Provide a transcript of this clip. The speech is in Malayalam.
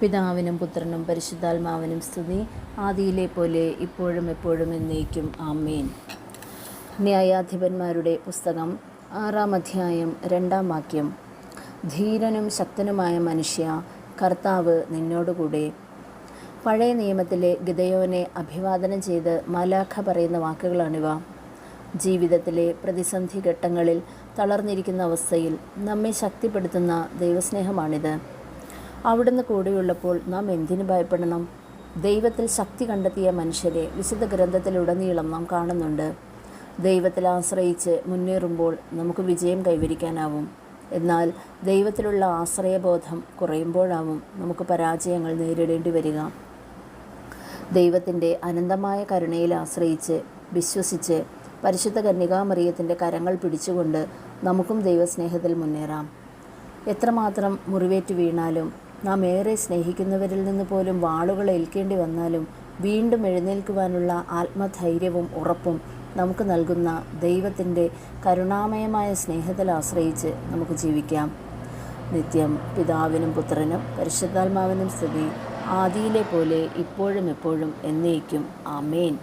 പിതാവിനും പുത്രനും പരിശുദ്ധാത്മാവിനും സ്തുതി, ആദിയിലെ പോലെ ഇപ്പോഴും എപ്പോഴും എന്നേക്കും. ആമേൻ. ന്യായാധിപന്മാരുടെ പുസ്തകം 6-ാം അധ്യായം 2-ാം വാക്യം. ധീരനും ശക്തനുമായ മനുഷ്യ, കർത്താവ് നിന്നോടുകൂടെ. പഴയ നിയമത്തിലെ ഗിദെയോനെ അഭിവാദനം ചെയ്ത് മാലാഖ പറയുന്ന വാക്കുകളാണിവ. ജീവിതത്തിലെ പ്രതിസന്ധി ഘട്ടങ്ങളിൽ തളർന്നിരിക്കുന്ന അവസ്ഥയിൽ നമ്മെ ശക്തിപ്പെടുത്തുന്ന ദൈവസ്നേഹമാണിത്. അവിടുന്ന് കൂടെയുള്ളപ്പോൾ നാം എന്തിനു ഭയപ്പെടണം? ദൈവത്തിൽ ശക്തി കണ്ടെത്തിയ മനുഷ്യരെ വിശുദ്ധ ഗ്രന്ഥത്തിലുടനീളം നാം കാണുന്നുണ്ട്. ദൈവത്തിൽ ആശ്രയിച്ച് മുന്നേറുമ്പോൾ നമുക്ക് വിജയം കൈവരിക്കാനാവും. എന്നാൽ ദൈവത്തിലുള്ള ആശ്രയബോധം കുറയുമ്പോഴാവും നമുക്ക് പരാജയങ്ങൾ നേരിടേണ്ടി വരിക. ദൈവത്തിൻ്റെ അനന്തമായ കരുണയിൽ ആശ്രയിച്ച് വിശ്വസിച്ച് പരിശുദ്ധ കന്യകാമറിയത്തിൻ്റെ കരങ്ങൾ പിടിച്ചുകൊണ്ട് നമുക്കും ദൈവസ്നേഹത്തിൽ മുന്നേറാം. എത്രമാത്രം മുറിവേറ്റ് വീണാലും, നാം ഏറെ സ്നേഹിക്കുന്നവരിൽ നിന്ന് പോലും വാളുകൾ ഏൽക്കേണ്ടി വന്നാലും വീണ്ടും എഴുന്നേൽക്കുവാനുള്ള ആത്മധൈര്യവും ഉറപ്പും നമുക്ക് നൽകുന്ന ദൈവത്തിൻ്റെ കരുണാമയമായ സ്നേഹത്തിൽ ആശ്രയിച്ച് നമുക്ക് ജീവിക്കാം. നിത്യം പിതാവിനും പുത്രനും പരിശുദ്ധാത്മാവിനും സ്തുതി, ആദിയിലെ പോലെ ഇപ്പോഴും എപ്പോഴും എന്നേക്കും. ആമേൻ.